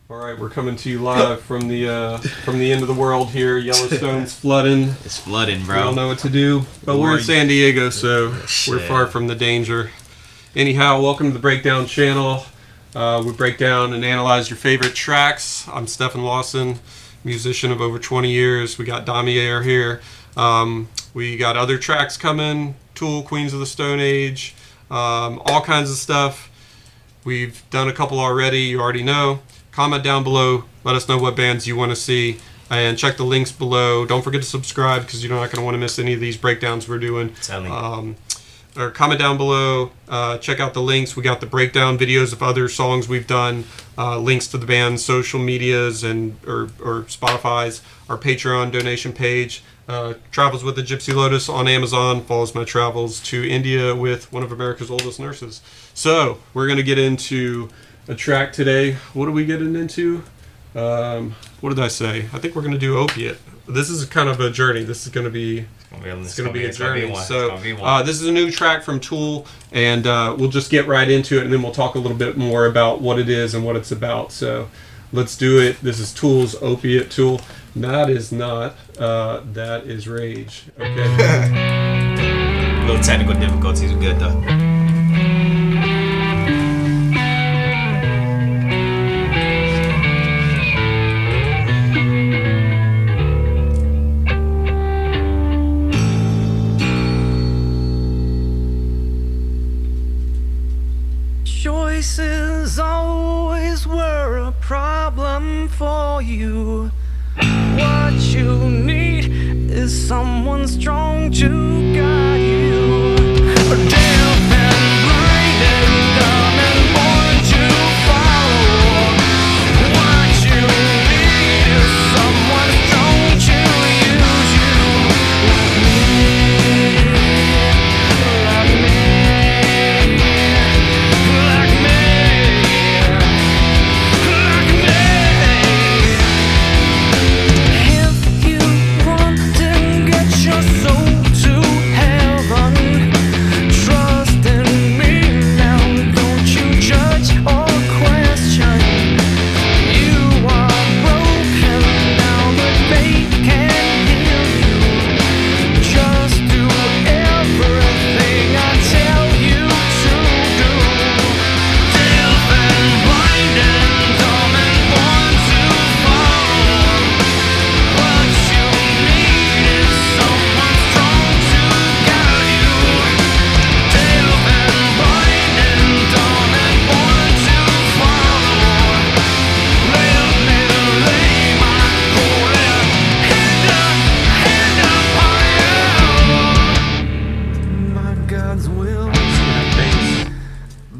All right, we're coming to you live from the end of the world here. Yellowstone's flooding. It's flooding, We bro. don't know what to do, but we're in San Diego, so we're far from the danger. Anyhow, welcome to the Breakdown channel. We break down and analyze your favorite tracks. I'm Stephen Lawson, musician of over 20 years. We got Damier here. We got other tracks coming, Tool, Queens of the Stone Age, all kinds of stuff. We've done a couple already, you already know. Comment down below, let us know what bands you want to see, and check the links below. Don't forget to subscribe because you're not going to want to miss any of these breakdowns we're doing. Or comment down below, check out the links. We got the breakdown videos of other songs we've done, links to the band's social medias and or Spotify's, our Patreon donation page. Travels with the Gypsy Lotus on Amazon, follows my travels to India with one of America's oldest nurses. So we're going to get into a track today. What are we getting into? What did I say? I think we're going to do Opiate. This is kind of a journey. This is going to be a journey. So this is a new track from Tool, and we'll just get right into it, and then we'll talk a little bit more about what it is and what it's about. So let's do it. This is Tool's Opiate. Tool. That is not. That is Rage. Okay. Little technical difficulties are good though. Choices always were a problem for you. What you need is someone strong to guide you. Deaf and blind and dumb and born to follow. What you need is someone strong to use you. Like me.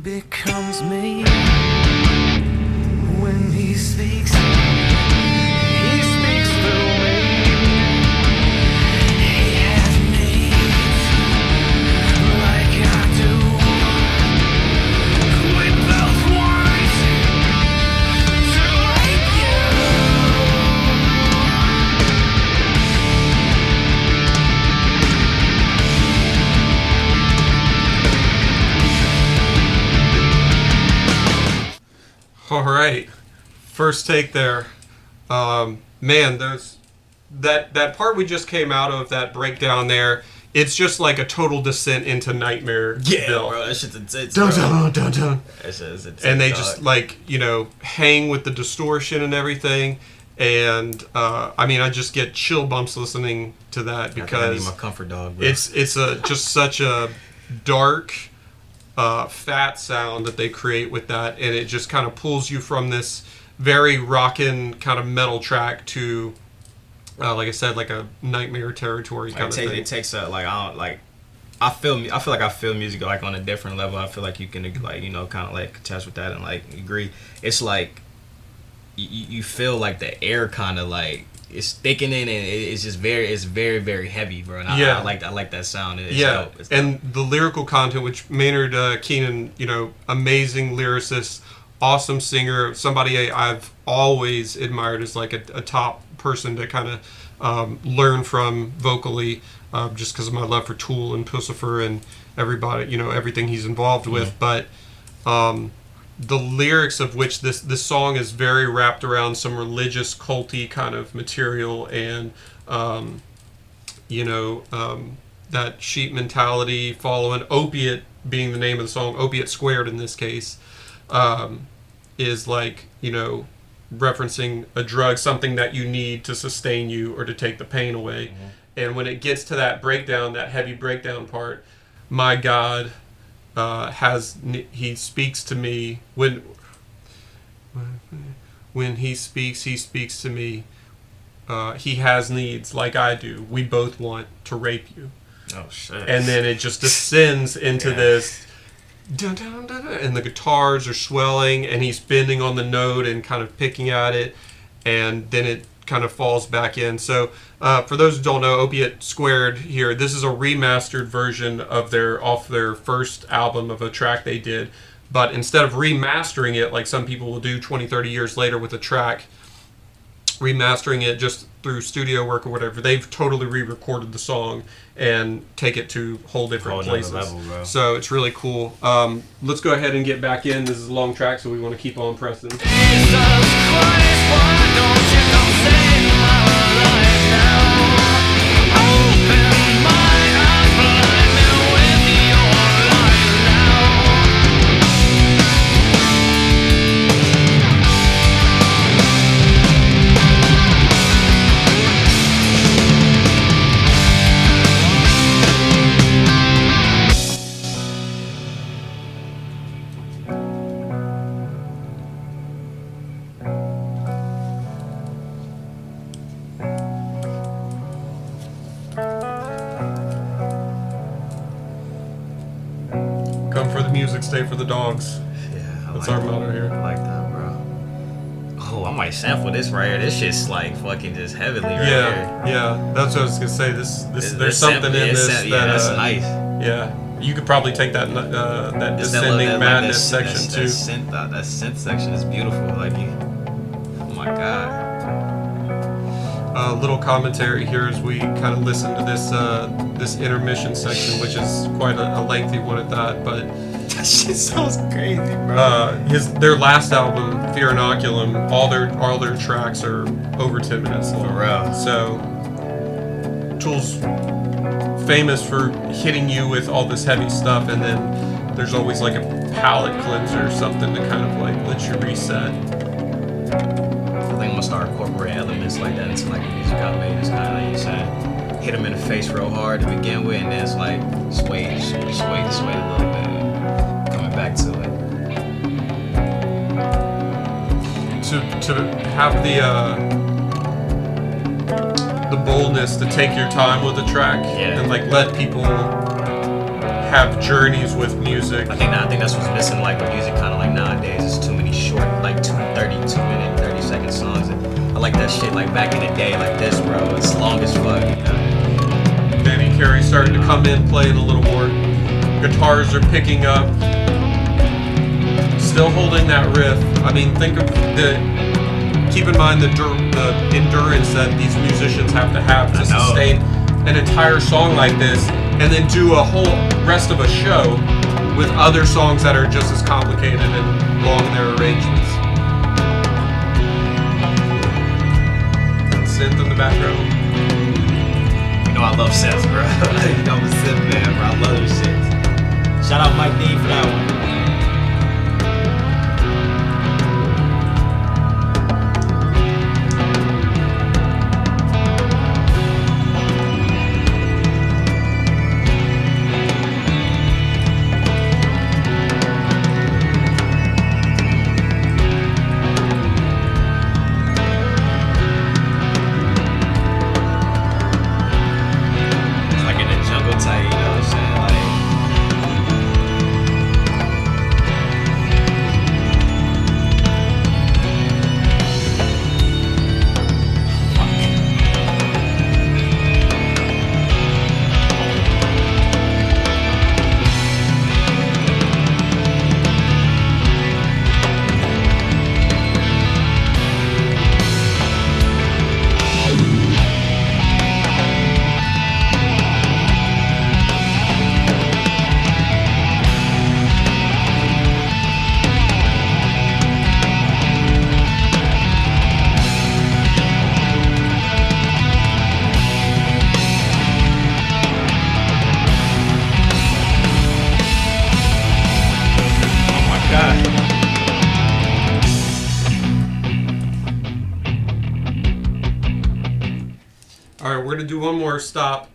Becomes me when he speaks through me. He has needs like I do. We both want to like All right, first take there. Man, there's that part we just came out of, that breakdown there. It's just like a total descent into nightmare. Yeah, Bill. bro, that shit's intense. Dun, dun, dun, dun. It's intense, And they dog. just hang with the distortion and everything. And I mean, I just get chill bumps listening to that I think I because need my comfort dog, bro. it's just such a dark, fat sound that they create with that, and it just kind of pulls you from this very rockin' kind of metal track to, like I said, like a nightmare territory kind of thing. It takes a I feel like I feel music like on a different level. I feel like you can kind of like attach with that and like agree. It's like you feel like the air kind of like it's thickening and it's just very very heavy, bro. And I like that sound. It's dope. It's and the lyrical content, which Maynard Keenan, amazing lyricist, awesome singer, somebody I've always admired as like a top person to kind of learn from vocally, just because of my love for Tool and Pussifer and everybody, everything he's involved with. But the lyrics of which this song is very wrapped around some religious culty kind of material, and that sheep mentality, following Opiate being the name of the song, Opiate Squared in this case, is like, referencing a drug, something that you need to sustain you or to take the pain away. Mm-hmm. And when it gets to that breakdown, that heavy breakdown part, my God he speaks to me. When he speaks to me. He has needs like I do. We both want to rape you. Oh shit! And then it just descends into this, dun, dun, dun, dun, and the guitars are swelling, and he's bending on the note and kind of picking at it, and then it kind of falls back in. So for those who don't know, Opiate Squared here, this is a remastered version of off their first album of a track they did, but instead of remastering it like some people will do 20, 30 years later with a track, remastering it just through studio work or whatever, they've totally re-recorded the song and take it to whole different places. Level, bro. So it's really cool. Let's go ahead and get back in. This is a long track, so we want to keep on pressing. Jesus Christ, why don't you come save my life now? Open my eyes, blind me with your light now. Come for the music, stay for the dogs. Yeah, That's our motto here. I like that, bro. Oh, I might sample this right here. This shit's like fucking just heavily right here. Yeah. That's what I was gonna say. There's something in this that that's nice. Yeah, you could probably take that that Just descending that, madness that section that too. That synth section is beautiful. Like oh my god. Little commentary here as we kind of listen to this intermission section, which is quite a lengthy one at that. But That shit sounds crazy, bro. their last album, Fear Inoculum, all their tracks are over 10 minutes long. For real. So Tool's famous for hitting you with all this heavy stuff, and then there's always like a palate cleanser or something to kind of like let you reset. I think I'm gonna start incorporating elements like that into like the music I made. It's kind of like you said, hit them in the face real hard to begin with, and then it's like sway a little bit, coming back to it. To have the boldness to take your time with a track and like let people have journeys with music. I think that's what's missing like with music kind of like nowadays. It's too many short, like 32-minute, 30-second songs. I like that shit like back in the day like this, bro. It's long as fuck, you know? Danny Carey starting to come in, playing a little more. Guitars are picking up. Still holding that riff. I mean, keep in mind the endurance that these musicians have to sustain an entire song like this, and then do a whole rest of a show with other songs that are just as complicated and long in their arrangements. And synth in the background. You know I love synths, bro. You know I'm a synth man, bro. I love those shit. Shout out Mike D for that one. All right, we're gonna do one more stop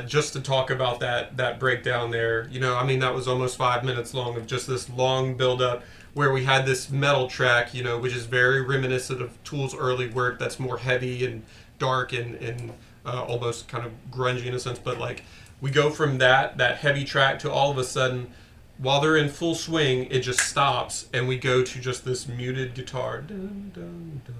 just to talk about that breakdown there. You know, I mean, that was almost 5 minutes long of just this long build up where we had this metal track, you know, which is very reminiscent of Tool's early work. That's more heavy and dark and almost kind of grungy in a sense. But like, we go from that heavy track to all of a sudden, while they're in full swing, it just stops and we go to just this muted guitar. Dun, dun, dun.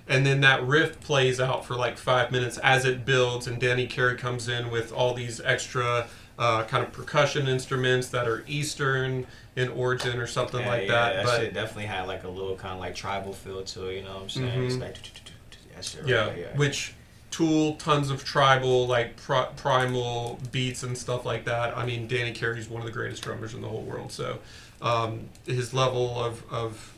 And then that riff plays out for like 5 minutes as it builds, and Danny Carey comes in with all these extra kind of percussion instruments that are Eastern in origin or something like that. That but shit definitely had like a little kind of like tribal feel to it, you know what I'm saying? Mm-hmm. It's like that shit right yeah, there, which Tool, tons of tribal, like primal beats and stuff like that. I mean, Danny Carey's one of the greatest drummers in the whole world, so his level of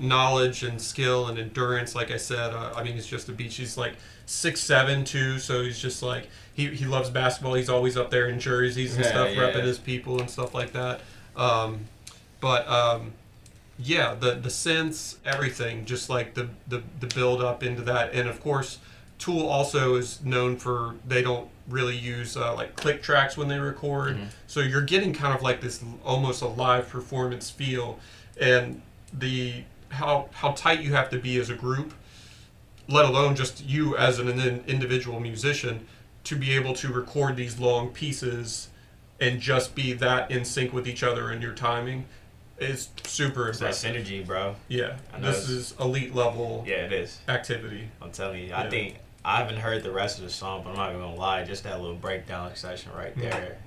knowledge and skill and endurance, like I said, I mean, he's just a beast. He's like 6'7" too, so he's just like he loves basketball. He's always up there in jerseys and stuff, repping his people and stuff like that. Yeah, the synths, everything, just like the build up into that, and of course, Tool also is known for they don't really use like click tracks when they record, so you're getting kind of like this almost a live performance feel, and the how tight you have to be as a group, let alone just you as an individual musician, to be able to record these long pieces and just be that in sync with each other in your timing is super impressive. That synergy, bro. Yeah, this is elite level. Yeah, it is activity. I'm telling you, Yeah. I think I haven't heard the rest of the song, but I'm not even gonna lie, just that little breakdown section right there.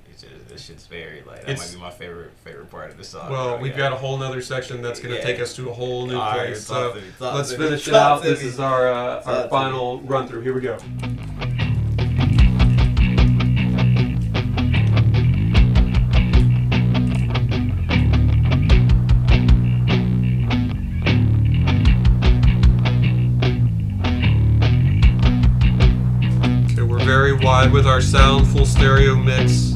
This shit's very like that might be my favorite part of the song. Well, we've got a whole nother section that's going to take us to a whole new All place. right, So let's finish it out. This is our final run through. Here we go. Okay, we're very wide with our sound, full stereo mix.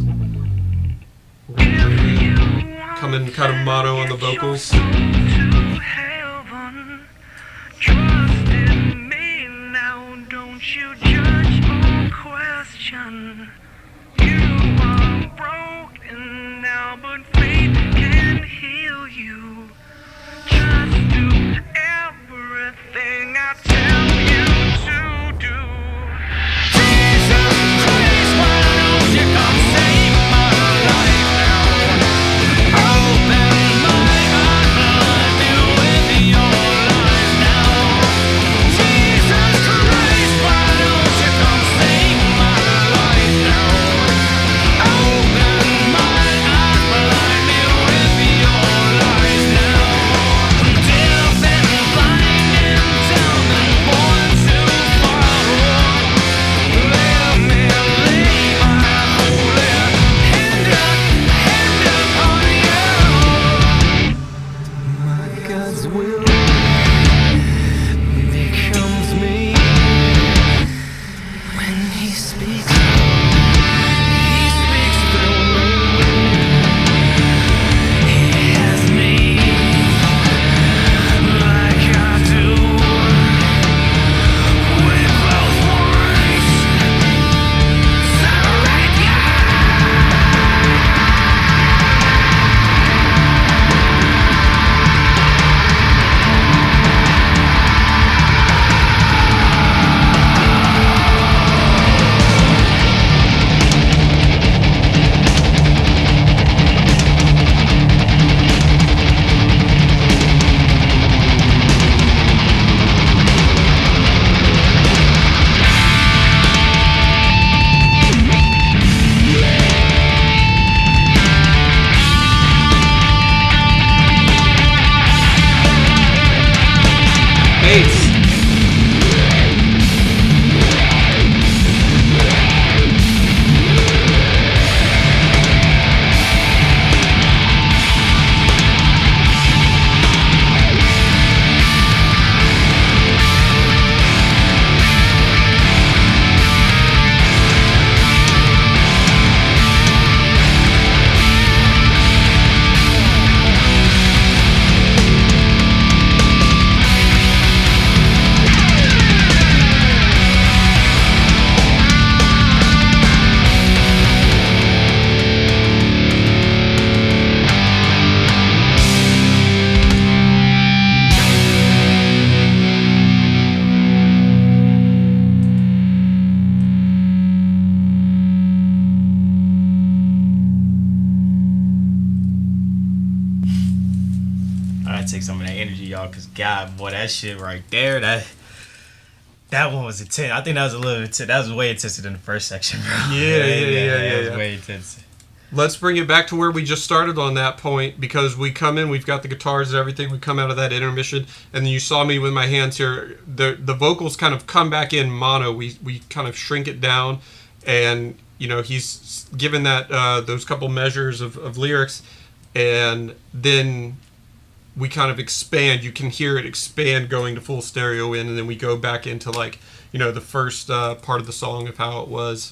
Coming kind of mono on the vocals. Trust in me now, don't you judge or question. You are broken now, but faith can heal you. Just do everything I tell you to do. Jesus Christ, why don't you come save my life now? Open my heart, blood you with your life now. Jesus Christ, why don't you come save my life now? Open my heart, blood you with your life now. Deaf and blind and dumb and born to follow. Let me lay my holy hand upon you. My God's will becomes me when He speaks. He speaks through me. He has me like I do with both ones. Bass. take some of that energy, y'all, because God, boy, that shit right there, that one was intense. I think that was a little intense. That was way intenser than the first section, bro. Yeah. That was way intense. Let's bring it back to where we just started on that point, because we come in, we've got the guitars and everything, we come out of that intermission, and then you saw me with my hands here, the vocals kind of come back in mono, we kind of shrink it down, and, you know, he's given that, those couple measures of lyrics, and then we kind of expand, you can hear it expand going to full stereo in, and then we go back into, like, you know, the first part of the song of how it was.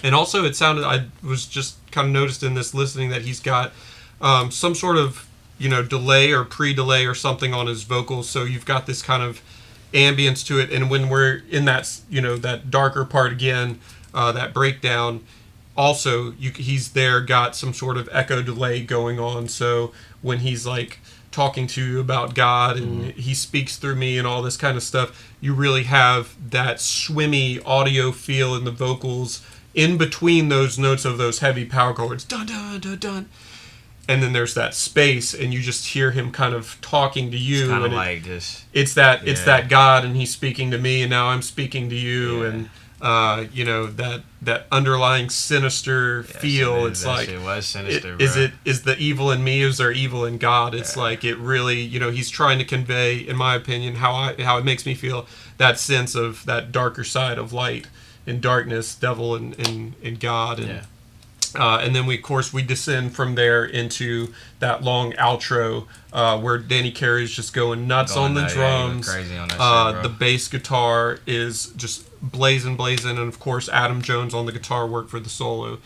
And also it sounded, I was just kind of noticed in this listening that he's got some sort of, you know, delay or pre-delay or something on his vocals. So you've got this kind of ambience to it. And when we're in that, you know, that darker part again, that breakdown, also he's there got some sort of echo delay going on. So when he's like talking to you about God and he speaks through me and all this kind of stuff, you really have that swimmy audio feel in the vocals in between those notes of those heavy power chords, dun dun dun dun, and then there's that space, and you just hear him kind of talking to you. It's kind of and like this. It's that God, and he's speaking to me, and now I'm speaking to you, and you know, that underlying sinister feel. It's like, it was sinister. Is the evil in me? Is there evil in God? It's like, it really, you know, he's trying to convey, in my opinion, how it makes me feel, that sense of that darker side of light and darkness, devil and God, and then we descend from there into that long outro where Danny Carey's just going nuts on the drums. Crazy on that shit, bro. The bass guitar is just blazing, and of course Adam Jones on the guitar work for the solo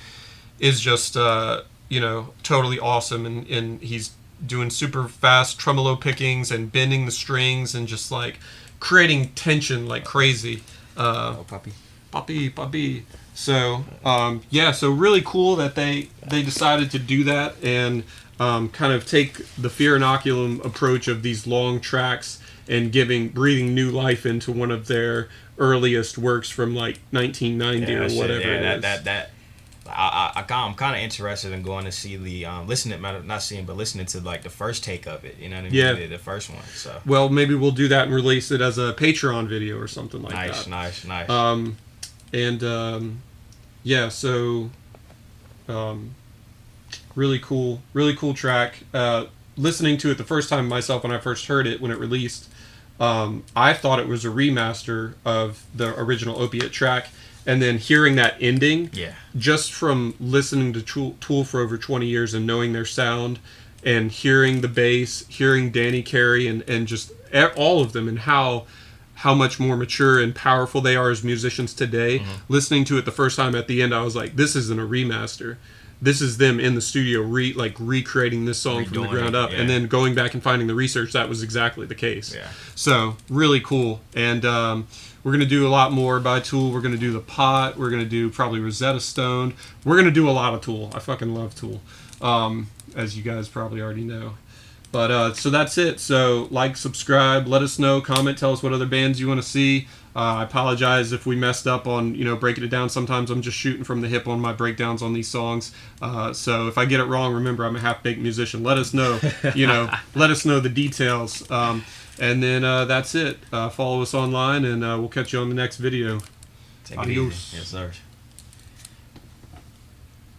is just you know, totally awesome, and he's doing super fast tremolo pickings and bending the strings and just like creating tension like crazy. Oh, puppy. So so really cool that they decided to do that and kind of take the Fear Inoculum approach of these long tracks and breathing new life into one of their earliest works from like 1990 or whatever. I'm kind of interested in going to see the listening to like the first take of it. You know what I mean? Yeah. The first one. So. Well, maybe we'll do that and release it as a Patreon video or something like that. Nice. Really cool track. Listening to it the first time myself when I first heard it when it released, I thought it was a remaster of the original Opiate track, and then hearing that ending, just from listening to Tool for over 20 years and knowing their sound, and hearing the bass, hearing Danny Carey and just all of them, and how much more mature and powerful they are as musicians today. Listening to it the first time at the end, I was like, this isn't a remaster. This is them in the studio recreating this song from the ground up. And then going back and finding the research, that was exactly the case. So really cool. And we're going to do a lot more by Tool. We're going to do The Pot. We're going to do probably Rosetta Stone. We're going to do a lot of Tool. I fucking love Tool, as you guys probably already know. But so that's it. So like, subscribe, let us know, comment, tell us what other bands you want to see. I apologize if we messed up on, you know, breaking it down. Sometimes I'm just shooting from the hip on my breakdowns on these songs. So if I get it wrong, remember, I'm a half-baked musician. Let us know, you know, let us know the details. And then that's it. Follow us online, and we'll catch you on the next video. Take it Adios. easy. Yes, sir.